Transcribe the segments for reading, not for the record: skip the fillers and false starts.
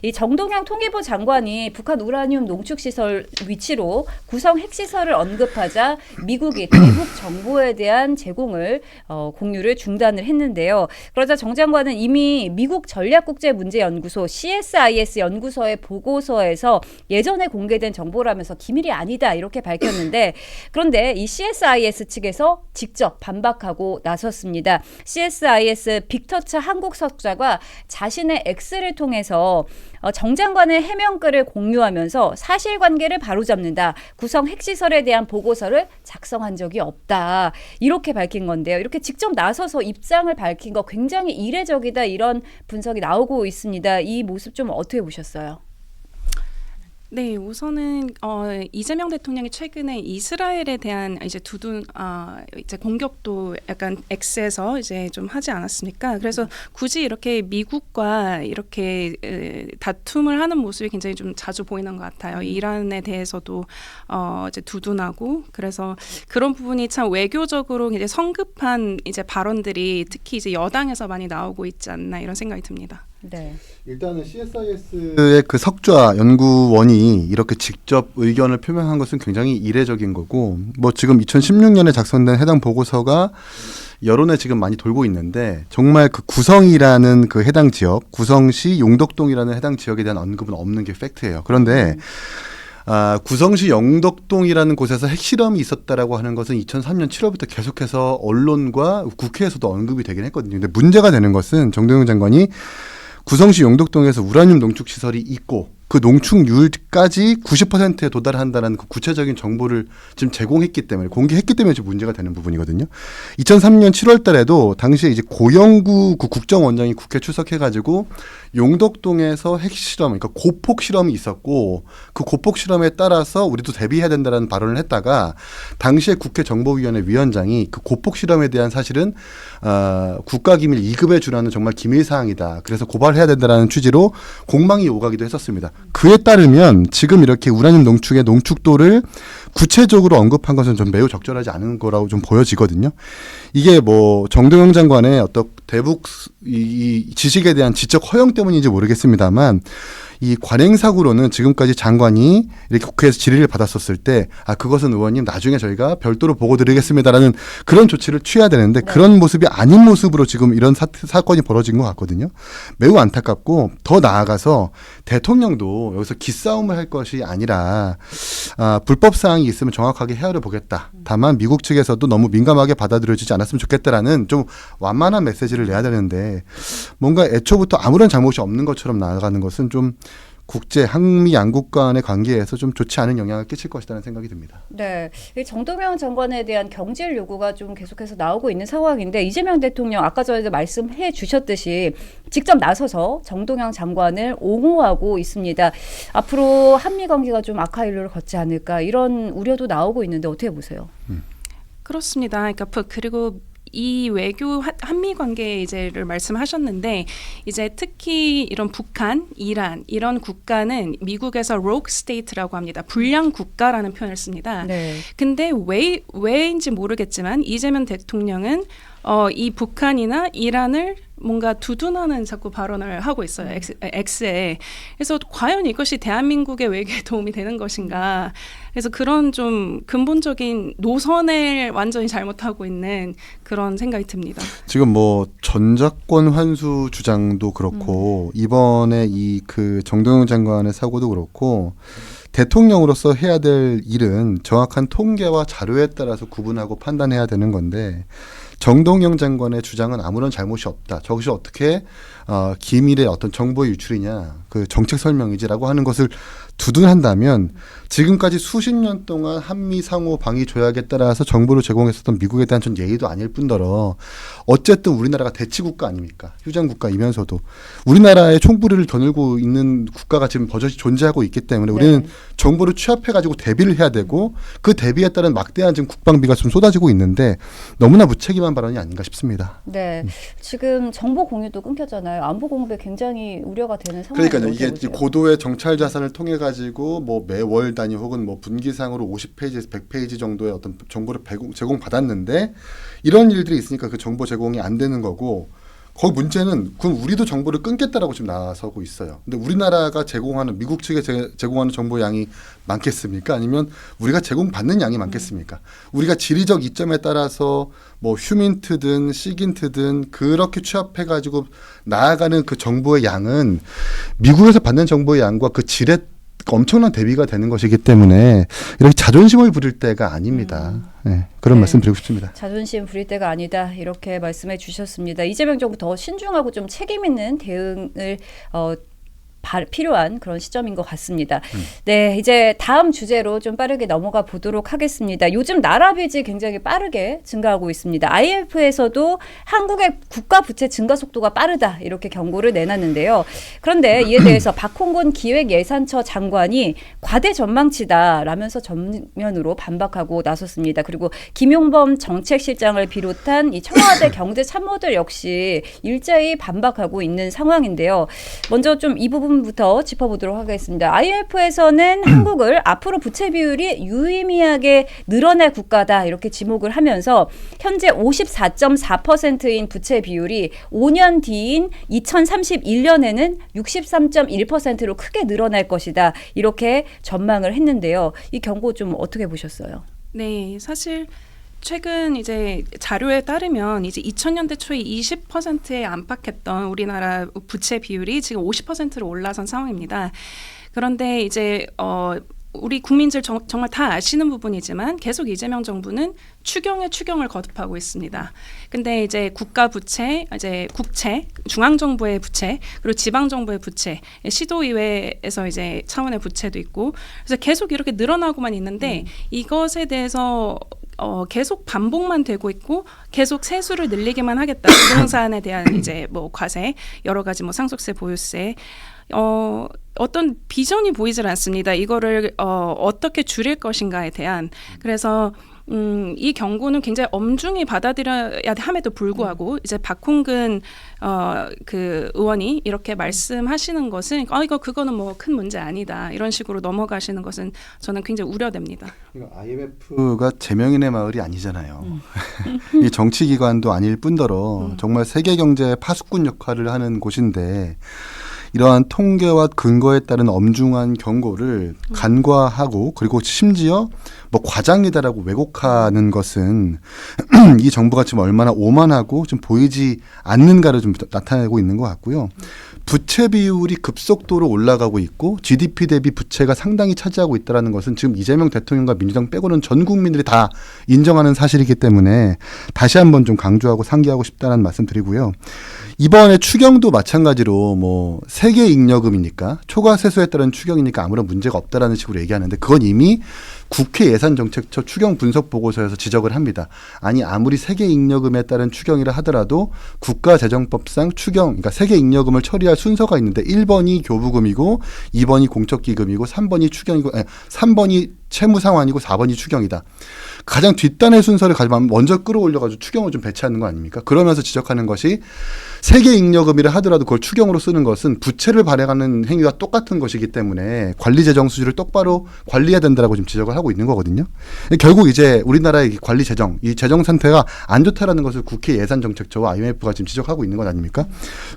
이 정동영 통일부 장관이 북한 우라늄 농축 시설 위치로 구성 핵시설을 언급하자 미국이 대북 정보에 대한 제공을 공유를 중단을 했는데요. 그러자 정 장관은 이미 미국 전략국제문제연구소 CSIS 연구소의 보고서에서 예전에 공개된 정보라면서 기밀이 아니다 이렇게 밝혔는데 그런데 이 CSIS 측에서 직접 반박하고 나섰습니다. CSIS 빅터치 한국 석좌가 자신의 X를 통해서 정 장관의 해명글을 공유하면서 사실관계를 바로잡는다. 구성 핵시설에 대한 보고서를 작성한 적이 없다. 이렇게 밝힌 건데요. 이렇게 직접 나서서 입장을 밝힌 거 굉장히 이례적이다. 이런 분석이 나오고 있습니다. 이 모습 좀 어떻게 보셨어요? 네, 우선은 이재명 대통령이 최근에 이스라엘에 대한 이제 이제 공격도 약간 X에서 이제 좀 하지 않았습니까? 그래서 굳이 이렇게 미국과 이렇게 다툼을 하는 모습이 굉장히 좀 자주 보이는 것 같아요. 이란에 대해서도 이제 두둔하고 그래서 그런 부분이 참 외교적으로 이제 성급한 이제 발언들이 특히 이제 여당에서 많이 나오고 있지 않나 이런 생각이 듭니다. 네. 일단은 CSIS의 그 석좌 연구원이 이렇게 직접 의견을 표명한 것은 굉장히 이례적인 거고 뭐 지금 2016년에 작성된 해당 보고서가 여론에 지금 많이 돌고 있는데 정말 그 구성이라는 그 해당 지역, 구성시 용덕동이라는 해당 지역에 대한 언급은 없는 게 팩트예요. 그런데 구성시 영덕동이라는 곳에서 핵실험이 있었다라고 하는 것은 2003년 7월부터 계속해서 언론과 국회에서도 언급이 되긴 했거든요. 근데 문제가 되는 것은 정동영 장관이 구성시 용덕동에서 우라늄 농축 시설이 있고 그 농축률까지 90%에 도달한다는 그 구체적인 정보를 지금 제공했기 때문에 공개했기 때문에 지금 문제가 되는 부분이거든요. 2003년 7월 달에도 당시에 이제 고영구 그 국정원장이 국회 출석해가지고 용덕동에서 핵실험, 그러니까 고폭 실험이 있었고 그 고폭 실험에 따라서 우리도 대비해야 된다는 발언을 했다가 당시에 국회 정보위원회 위원장이 그 고폭 실험에 대한 사실은 국가기밀 2급에 준하는 정말 기밀 사항이다. 그래서 고발해야 된다는 취지로 공방이 오가기도 했었습니다. 그에 따르면 지금 이렇게 우라늄 농축의 농축도를 구체적으로 언급한 것은 좀 매우 적절하지 않은 거라고 좀 보여지거든요. 이게 뭐 정동영 장관의 어떤 대북 이 지식에 대한 지적 허용 때문인지 모르겠습니다만 이 관행사고로는 지금까지 장관이 이렇게 국회에서 질의를 받았었을 때 그것은 의원님 나중에 저희가 별도로 보고 드리겠습니다라는 그런 조치를 취해야 되는데 그런 모습이 아닌 모습으로 지금 이런 사건이 벌어진 것 같거든요. 매우 안타깝고 더 나아가서 대통령도 여기서 기싸움을 할 것이 아니라 불법 사항이 있으면 정확하게 헤아려 보겠다. 다만 미국 측에서도 너무 민감하게 받아들여지지 않았으면 좋겠다라는 좀 완만한 메시지를 내야 되는데 뭔가 애초부터 아무런 잘못이 없는 것처럼 나아가는 것은 좀 국제 한미 양국 간의 관계에서 좀 좋지 않은 영향을 끼칠 것이라는 생각이 듭니다. 네, 정동영 장관에 대한 경질 요구가 좀 계속해서 나오고 있는 상황인데 이재명 대통령 아까 전에도 말씀해 주셨듯이 직접 나서서 정동영 장관을 옹호하고 있습니다. 앞으로 한미 관계가 좀 악화의 일로를 걷지 않을까 이런 우려도 나오고 있는데 어떻게 보세요? 그렇습니다. 그러니까 그리고 이 외교 한미 관계 이제를 말씀하셨는데 이제 특히 이런 북한, 이란 이런 국가는 미국에서 rogue state라고 합니다. 불량 국가라는 표현을 씁니다. 네. 근데 왜인지 모르겠지만 이재명 대통령은 이 북한이나 이란을 뭔가 두둔하는 자꾸 발언을 하고 있어요. X에. 그래서 과연 이것이 대한민국의 외교에 도움이 되는 것인가. 그래서 그런 좀 근본적인 노선을 완전히 잘못하고 있는 그런 생각이 듭니다. 지금 뭐 전작권 환수 주장도 그렇고 이번에 이 그 정동영 장관의 사고도 그렇고 대통령으로서 해야 될 일은 정확한 통계와 자료에 따라서 구분하고 판단해야 되는 건데 정동영 장관의 주장은 아무런 잘못이 없다. 저것이 어떻게 기밀의 어떤 정보의 유출이냐, 그 정책 설명이지라고 하는 것을 두둔한다면 지금까지 수십 년 동안 한미 상호 방위 조약에 따라서 정보를 제공했었던 미국에 대한 전 예의도 아닐 뿐더러 어쨌든 우리나라가 대치국가 아닙니까? 휴전국가이면서도 우리나라의 총부리를 겨누고 있는 국가가 지금 버젓이 존재하고 있기 때문에 우리는 정보를 취합해가지고 대비를 해야 되고 그 대비에 따른 막대한 지금 국방비가 좀 쏟아지고 있는데 너무나 무책임한 발언이 아닌가 싶습니다. 네, 지금 정보 공유도 끊겼잖아요. 안보 공백에 굉장히 우려가 되는 상황이죠. 그러니까요. 이게 고도의 정찰 자산을 통해 가지고 뭐 매월 단위 혹은 뭐 분기상으로 50페이지에서 100페이지 정도의 어떤 정보를 제공받았는데 이런 일들이 있으니까 그 정보 제공이 안 되는 거고 거기 문제는 그럼 우리도 정보를 끊겠다라고 지금 나서고 있어요. 근데 우리나라가 제공하는 미국 측에 제공하는 정보 양이 많겠습니까? 아니면 우리가 제공받는 양이 많겠습니까? 우리가 지리적 이점에 따라서 뭐 휴민트든 시긴트든 그렇게 취합해가지고 나아가는 그 정보의 양은 미국에서 받는 정보의 양과 그 질에 엄청난 대비가 되는 것이기 때문에 이렇게 자존심을 부릴 때가 아닙니다. 네, 그런 네. 말씀 드리고 싶습니다. 자존심 부릴 때가 아니다. 이렇게 말씀해 주셨습니다. 이재명 정부 더 신중하고 좀 책임 있는 대응을 필요한 그런 시점인 것 같습니다. 네, 이제 다음 주제로 좀 빠르게 넘어가 보도록 하겠습니다. 요즘 나라 빚이 굉장히 빠르게 증가하고 있습니다. IMF에서도 한국의 국가 부채 증가 속도가 빠르다 이렇게 경고를 내놨는데요. 그런데 이에 대해서 박홍근 기획예산처 장관이 과대 전망치다라면서 전면으로 반박하고 나섰습니다. 그리고 김용범 정책실장을 비롯한 이 청와대 경제참모들 역시 일제히 반박하고 있는 상황인데요. 먼저 좀 이 부분부터 짚어보도록 하겠습니다. IMF에서는 한국을 앞으로 부채 비율이 유의미하게 늘어날 국가다 이렇게 지목을 하면서 현재 54.4%인 부채 비율이 5년 뒤인 2031년에는 63.1%로 크게 늘어날 것이다 이렇게 전망을 했는데요. 이 경고 좀 어떻게 보셨어요? 네, 사실 최근 이제 자료에 따르면 이제 2000년대 초에 20%에 안팎했던 우리나라 부채 비율이 지금 50%로 올라선 상황입니다. 그런데 이제 우리 국민들 정말 다 아시는 부분이지만 계속 이재명 정부는 추경에 추경을 거듭하고 있습니다. 근데 이제 국가 부채, 이제 국채, 중앙 정부의 부채, 그리고 지방 정부의 부채, 시도의회에서 이제 차원의 부채도 있고, 그래서 계속 이렇게 늘어나고만 있는데 이것에 대해서 계속 반복만 되고 있고 계속 세수를 늘리기만 하겠다. 부동산에 대한 이제 뭐 과세, 여러 가지 뭐 상속세, 보유세. 어떤 비전이 보이질 않습니다. 이거를 어떻게 줄일 것인가에 대한. 그래서 이 경고는 굉장히 엄중히 받아들여야 함에도 불구하고 이제 박홍근 그 의원이 이렇게 말씀하시는 것은 그거는 뭐 큰 문제 아니다 이런 식으로 넘어가시는 것은 저는 굉장히 우려됩니다. IMF가 제명인의 마을이 아니잖아요. 이 정치기관도 아닐 뿐더러 정말 세계 경제의 파수꾼 역할을 하는 곳인데 이러한 통계와 근거에 따른 엄중한 경고를 간과하고 그리고 심지어 뭐 과장이다라고 왜곡하는 것은 이 정부가 지금 얼마나 오만하고 좀 보이지 않는가를 좀 나타내고 있는 것 같고요. 부채 비율이 급속도로 올라가고 있고 GDP 대비 부채가 상당히 차지하고 있다는 것은 지금 이재명 대통령과 민주당 빼고는 전 국민들이 다 인정하는 사실이기 때문에 다시 한번 좀 강조하고 상기하고 싶다는 말씀 드리고요. 이번에 추경도 마찬가지로 뭐 세계 잉여금이니까 초과 세수에 따른 추경이니까 아무런 문제가 없다라는 식으로 얘기하는데 그건 이미 국회 예산정책처 추경 분석 보고서에서 지적을 합니다. 아니 아무리 세계 잉여금에 따른 추경이라 하더라도 국가재정법상 추경, 그러니까 세계 잉여금을 처리할 순서가 있는데 1번이 교부금이고 2번이 공적기금이고 3번이 추경이고 3번이 채무상환이고 4번이 추경이다. 가장 뒷단의 순서를 가져가면 먼저 끌어올려가지고 추경을 좀 배치하는 거 아닙니까? 그러면서 지적하는 것이 세계 잉여금이라 하더라도 그걸 추경으로 쓰는 것은 부채를 발행하는 행위와 똑같은 것이기 때문에 관리 재정 수지를 똑바로 관리해야 된다라고 지금 지적을 하고 있는 거거든요. 결국 이제 우리나라의 관리 재정, 이 재정 상태가 안 좋다라는 것을 국회 예산정책처와 IMF가 지금 지적하고 있는 것 아닙니까?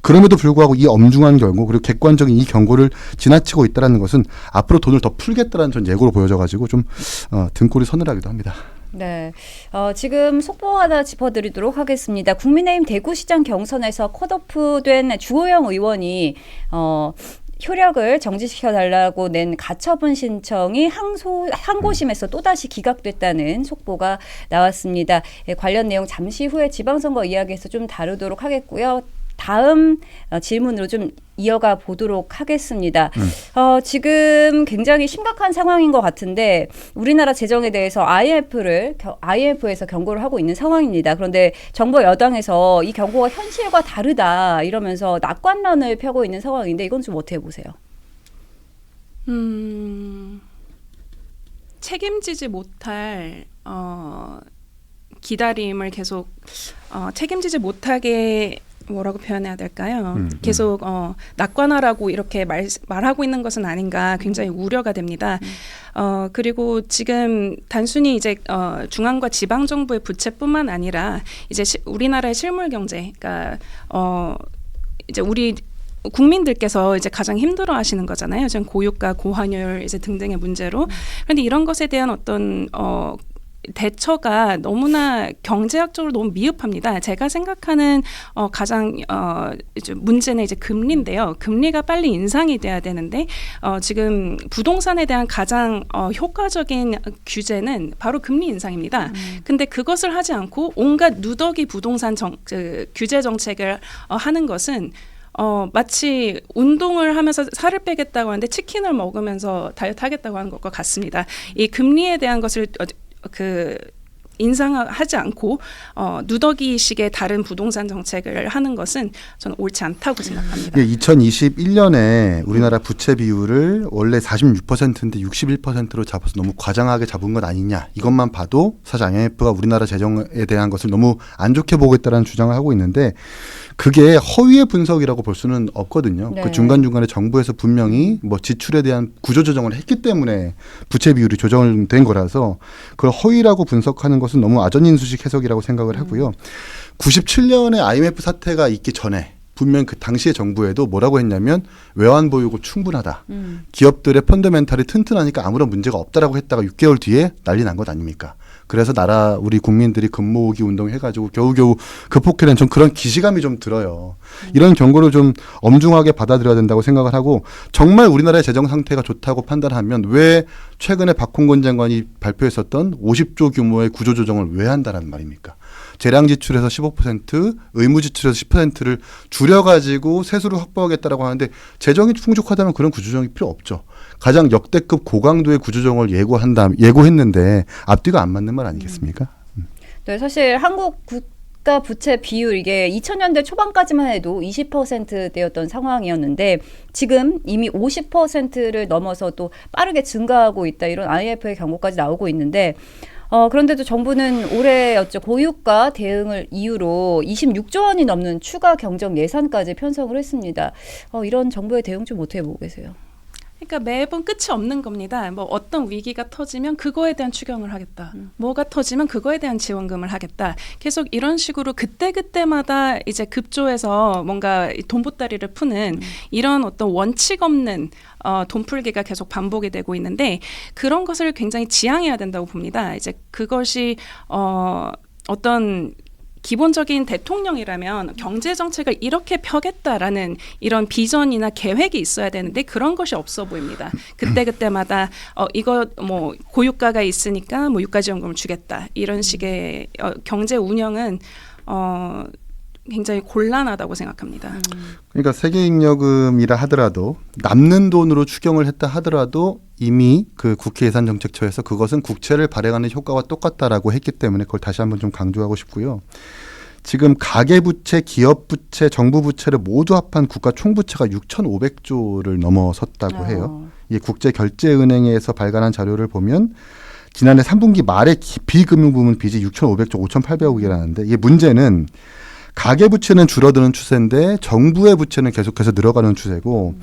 그럼에도 불구하고 이 엄중한 경고 그리고 객관적인 이 경고를 지나치고 있다라는 것은 앞으로 돈을 더 풀겠다라는 전 예고로 보여져가지고 좀 등골이 서늘하기도 합니다. 네, 지금 속보 하나 짚어드리도록 하겠습니다. 국민의힘 대구시장 경선에서 컷오프된 주호영 의원이 효력을 정지시켜달라고 낸 가처분 신청이 항고심에서 또다시 기각됐다는 속보가 나왔습니다. 관련 내용 잠시 후에 지방선거 이야기에서 좀 다루도록 하겠고요. 다음 질문으로 좀 이어가 보도록 하겠습니다. 지금 굉장히 심각한 상황인 것 같은데 우리나라 재정에 대해서 IMF에서 경고를 하고 있는 상황입니다. 그런데 정부 여당에서 이 경고가 현실과 다르다 이러면서 낙관론을 펴고 있는 상황인데 이건 좀 어떻게 보세요? 책임지지 못할 기다림을 계속 책임지지 못하게 뭐라고 표현해야 될까요? 계속 낙관화라고 이렇게 말하고 있는 것은 아닌가 굉장히 우려가 됩니다. 그리고 지금 단순히 이제 중앙과 지방 정부의 부채뿐만 아니라 이제 우리나라의 실물 경제, 그러니까 이제 우리 국민들께서 이제 가장 힘들어하시는 거잖아요. 지금 고유가, 고환율 이제 등등의 문제로. 그런데 이런 것에 대한 어떤 대처가 너무나 경제학적으로 너무 미흡합니다. 제가 생각하는 가장 이제 문제는 이제 금리인데요. 금리가 빨리 인상이 돼야 되는데 지금 부동산에 대한 가장 효과적인 규제는 바로 금리 인상입니다. 근데 그것을 하지 않고 온갖 누더기 부동산 규제 정책을 하는 것은 마치 운동을 하면서 살을 빼겠다고 하는데 치킨을 먹으면서 다이어트 하겠다고 하는 것과 같습니다. 이 금리에 대한 것을 인상하지 않고 누더기식의 다른 부동산 정책을 하는 것은 저는 옳지 않다고 생각합니다. 2021년에 우리나라 부채 비율을 원래 46%인데 61%로 잡아서 너무 과장하게 잡은 것 아니냐. 이것만 봐도 사실 IMF가 우리나라 재정에 대한 것을 너무 안 좋게 보고 있다는 주장을 하고 있는데 그게 허위의 분석이라고 볼 수는 없거든요. 네. 그 중간중간에 정부에서 분명히 뭐 지출에 대한 구조조정을 했기 때문에 부채 비율이 조정된 거라서 그걸 허위라고 분석하는 것은 너무 아전인수식 해석이라고 생각을 하고요. 97년에 IMF 사태가 있기 전에 분명 그 당시의 정부에도 뭐라고 했냐면 외환 보유고 충분하다. 기업들의 펀더멘탈이 튼튼하니까 아무런 문제가 없다라고 했다가 6개월 뒤에 난리 난 것 아닙니까? 그래서 우리 국민들이 금모으기 운동 해가지고 겨우겨우 극복해낸 전 그런 기시감이 좀 들어요. 이런 경고를 좀 엄중하게 받아들여야 된다고 생각을 하고 정말 우리나라의 재정 상태가 좋다고 판단하면 왜 최근에 박홍근 장관이 발표했었던 50조 규모의 구조조정을 왜 한다는 말입니까? 재량 지출에서 15%, 의무 지출에서 10%를 줄여가지고 세수를 확보하겠다라고 하는데 재정이 풍족하다면 그런 구조조정이 필요 없죠. 가장 역대급 고강도의 구조조정을 예고했는데 앞뒤가 안 맞는 말 아니겠습니까? 네, 사실 한국 국가 부채 비율 이게 2000년대 초반까지만 해도 20%대였던 상황이었는데 지금 이미 50%를 넘어서 또 빠르게 증가하고 있다 이런 IMF의 경고까지 나오고 있는데 그런데도 정부는 올해였죠. 고유가 대응을 이유로 26조 원이 넘는 추가 경정 예산까지 편성을 했습니다. 이런 정부의 대응 좀 어떻게 보고 계세요? 그러니까 매번 끝이 없는 겁니다. 뭐 어떤 위기가 터지면 그거에 대한 추경을 하겠다. 뭐가 터지면 그거에 대한 지원금을 하겠다. 계속 이런 식으로 그때그때마다 이제 급조해서 뭔가 돈보따리를 푸는 이런 어떤 원칙 없는 돈풀기가 계속 반복이 되고 있는데 그런 것을 굉장히 지양해야 된다고 봅니다. 이제 그것이 어떤 기본적인 대통령이라면 경제 정책을 이렇게 펴겠다라는 이런 비전이나 계획이 있어야 되는데 그런 것이 없어 보입니다. 그때그때마다 이거 뭐 고유가가 있으니까 뭐 유가지원금을 주겠다. 이런 식의 경제 운영은 굉장히 곤란하다고 생각합니다. 그러니까 세계잉여금이라 하더라도 남는 돈으로 추경을 했다 하더라도 이미 그 국회 예산정책처에서 그것은 국채를 발행하는 효과와 똑같다라고 했기 때문에 그걸 다시 한번 좀 강조하고 싶고요. 지금 가계부채, 기업부채, 정부부채를 모두 합한 국가 총부채가 6,500조를 넘어섰다고 해요. 이 국제결제은행에서 발간한 자료를 보면 지난해 3분기 말에 비금융 부문 빚이 6,500조 5,800억이라는데 이게 문제는 가계부채는 줄어드는 추세인데 정부의 부채는 계속해서 늘어가는 추세고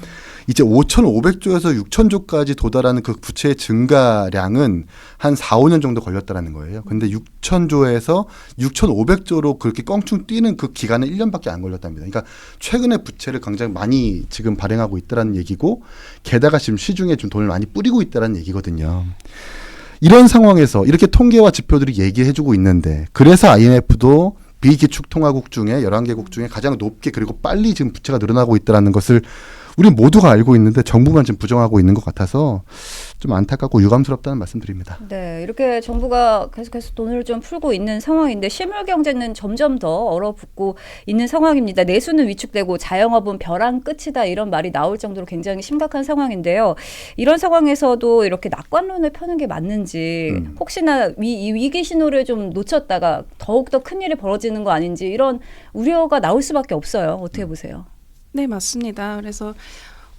이제 5,500조에서 6,000조까지 도달하는 그 부채의 증가량은 한 4, 5년 정도 걸렸다라는 거예요. 근데 6,000조에서 6,500조로 그렇게 껑충 뛰는 그 기간은 1년밖에 안 걸렸답니다. 그러니까 최근에 부채를 굉장히 많이 지금 발행하고 있다라는 얘기고 게다가 지금 시중에 좀 돈을 많이 뿌리고 있다라는 얘기거든요. 이런 상황에서 이렇게 통계와 지표들이 얘기해주고 있는데 그래서 IMF도 비기축통화국 중에 11개국 중에 가장 높게 그리고 빨리 지금 부채가 늘어나고 있다는 것을 우리 모두가 알고 있는데 정부만 지금 부정하고 있는 것 같아서 좀 안타깝고 유감스럽다는 말씀드립니다. 네, 이렇게 정부가 계속해서 돈을 좀 풀고 있는 상황인데 실물 경제는 점점 더 얼어붙고 있는 상황입니다. 내수는 위축되고 자영업은 벼랑 끝이다 이런 말이 나올 정도로 굉장히 심각한 상황인데요. 이런 상황에서도 이렇게 낙관론을 펴는 게 맞는지 혹시나 이 위기 신호를 좀 놓쳤다가 더욱더 큰일이 벌어지는 거 아닌지 이런 우려가 나올 수밖에 없어요. 어떻게 보세요? 네, 맞습니다. 그래서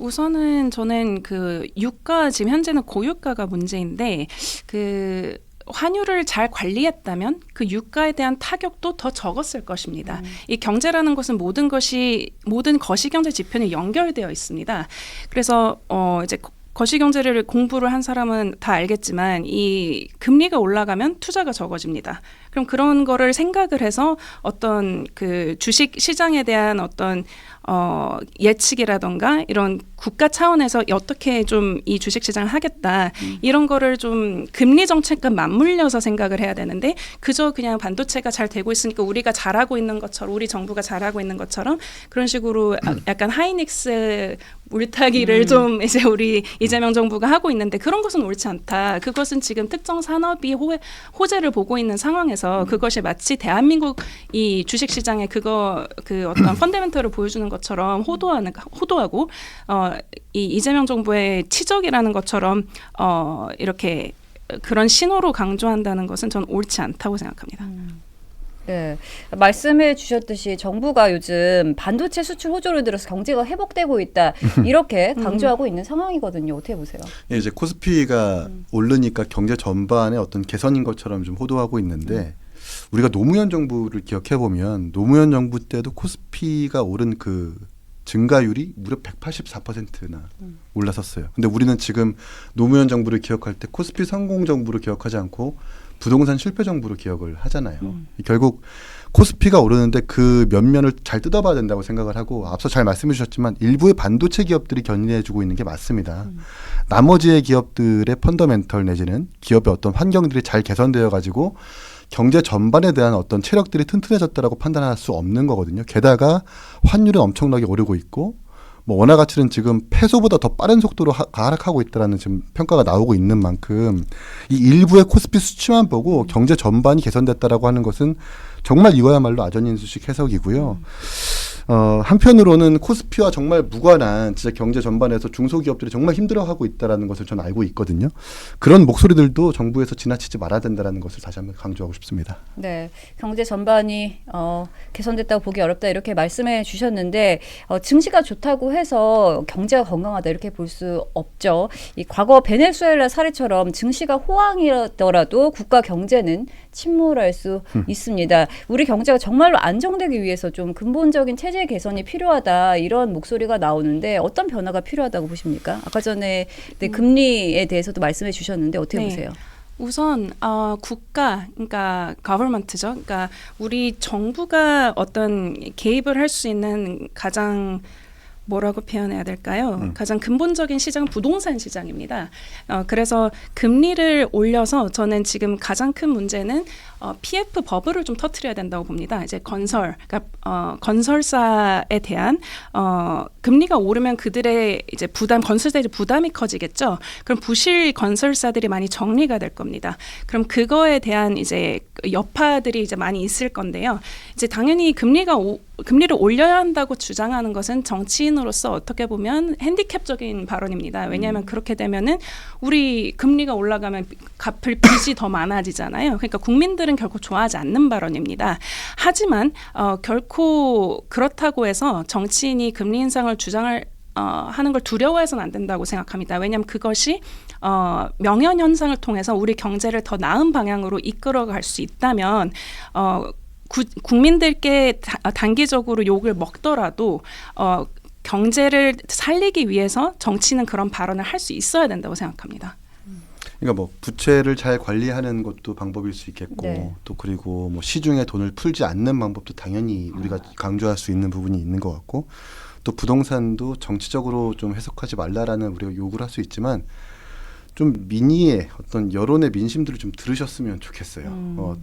우선은 저는 그 유가 지금 현재는 고유가가 문제인데 그 환율을 잘 관리했다면 그 유가에 대한 타격도 더 적었을 것입니다. 이 경제라는 것은 모든 거시경제 지표는 연결되어 있습니다. 그래서 이제 거시경제를 공부를 한 사람은 다 알겠지만 이 금리가 올라가면 투자가 적어집니다. 그럼 그런 거를 생각을 해서 어떤 그 주식 시장에 대한 어떤 예측이라던가 이런 국가 차원에서 어떻게 좀 이 주식 시장을 하겠다 이런 거를 좀 금리 정책과 맞물려서 생각을 해야 되는데 그저 그냥 반도체가 잘 되고 있으니까 우리가 잘하고 있는 것처럼 우리 정부가 잘하고 있는 것처럼 그런 식으로 약간 하이닉스 물타기를 좀 이제 우리 이재명 정부가 하고 있는데 그런 것은 옳지 않다. 그것은 지금 특정 산업이 호재를 보고 있는 상황에서 그것이 마치 대한민국 이 주식 시장에 그 어떤 펀더멘털을 보여주는 것처럼 호도하고 이 이재명 정부의 치적이라는 것처럼 이렇게 그런 신호로 강조한다는 것은 저는 옳지 않다고 생각합니다. 네, 말씀해 주셨듯이 정부가 요즘 반도체 수출 호조를 들어서 경제가 회복되고 있다 이렇게 강조하고 있는 상황이거든요. 어떻게 보세요? 예, 이제 코스피가 오르니까 경제 전반에 어떤 개선인 것처럼 좀 호도하고 있는데 우리가 노무현 정부를 기억해 보면 노무현 정부 때도 코스피가 오른 그 증가율이 무려 184%나 올라섰어요. 근데 우리는 지금 노무현 정부를 기억할 때 코스피 성공 정부로 기억하지 않고 부동산 실패 정부로 기억을 하잖아요. 결국 코스피가 오르는데 그 면면을 잘 뜯어봐야 된다고 생각을 하고 앞서 잘 말씀해 주셨지만 일부의 반도체 기업들이 견인해주고 있는 게 맞습니다. 나머지의 기업들의 펀더멘털 내지는 기업의 어떤 환경들이 잘 개선되어 가지고 경제 전반에 대한 어떤 체력들이 튼튼해졌다라고 판단할 수 없는 거거든요. 게다가 환율은 엄청나게 오르고 있고 뭐 원화 가치는 지금 페소보다 더 빠른 속도로 하락하고 있다라는 지금 평가가 나오고 있는 만큼 이 일부의 코스피 수치만 보고 경제 전반이 개선됐다라고 하는 것은 정말 이거야말로 아전인수식 해석이고요. 한편으로는 코스피와 정말 무관한 진짜 경제 전반에서 중소기업들이 정말 힘들어하고 있다라는 것을 저는 알고 있거든요. 그런 목소리들도 정부에서 지나치지 말아야 된다라는 것을 다시 한번 강조하고 싶습니다. 네, 경제 전반이 개선됐다고 보기 어렵다 이렇게 말씀해 주셨는데 증시가 좋다고 해서 경제가 건강하다 이렇게 볼 수 없죠. 이 과거 베네수엘라 사례처럼 증시가 호황이더라도 국가 경제는 침몰할 수 있습니다. 우리 경제가 정말로 안정되기 위해서 좀 근본적인 체제 개선이 필요하다 이런 목소리가 나오는데 어떤 변화가 필요하다고 보십니까? 아까 전에 금리에 대해서도 말씀해 주셨는데 어떻게 보세요? 우선 국가, 그러니까 government죠. 그러니까 우리 정부가 어떤 개입을 할 수 있는 가장 뭐라고 표현해야 될까요? 가장 근본적인 시장은 부동산 시장입니다. 그래서 금리를 올려서 저는 지금 가장 큰 문제는 PF 버블을 좀 터트려야 된다고 봅니다. 이제 그러니까 건설사에 대한 금리가 오르면 그들의 이제 건설사의 부담이 커지겠죠. 그럼 부실 건설사들이 많이 정리가 될 겁니다. 그럼 그거에 대한 이제 여파들이 이제 많이 있을 건데요. 이제 당연히 금리를 올려야 한다고 주장하는 것은 정치인으로서 어떻게 보면 핸디캡적인 발언입니다. 왜냐하면 그렇게 되면은 우리 금리가 올라가면 갚을 빚이 더 많아지잖아요. 그러니까 국민들은 결코 좋아하지 않는 발언입니다. 하지만 결코 그렇다고 해서 정치인이 금리 인상을 주장을 하는 걸 두려워해서는 안 된다고 생각합니다. 왜냐하면 그것이 명현 현상을 통해서 우리 경제를 더 나은 방향으로 이끌어갈 수 있다면 국민들께 단기적으로 욕을 먹더라도 경제를 살리기 위해서 정치는 그런 발언을 할 수 있어야 된다고 생각합니다. 그러니까 뭐 부채를 잘 관리하는 것도 방법일 수 있겠고 네. 또 그리고 뭐 시중에 돈을 풀지 않는 방법도 당연히 우리가 강조할 수 있는 부분이 있는 것 같고 또 부동산도 정치적으로 좀 해석하지 말라라는 우리가 요구를 할 수 있지만 좀 민의의 어떤 여론의 민심들을 좀 들으셨으면 좋겠어요.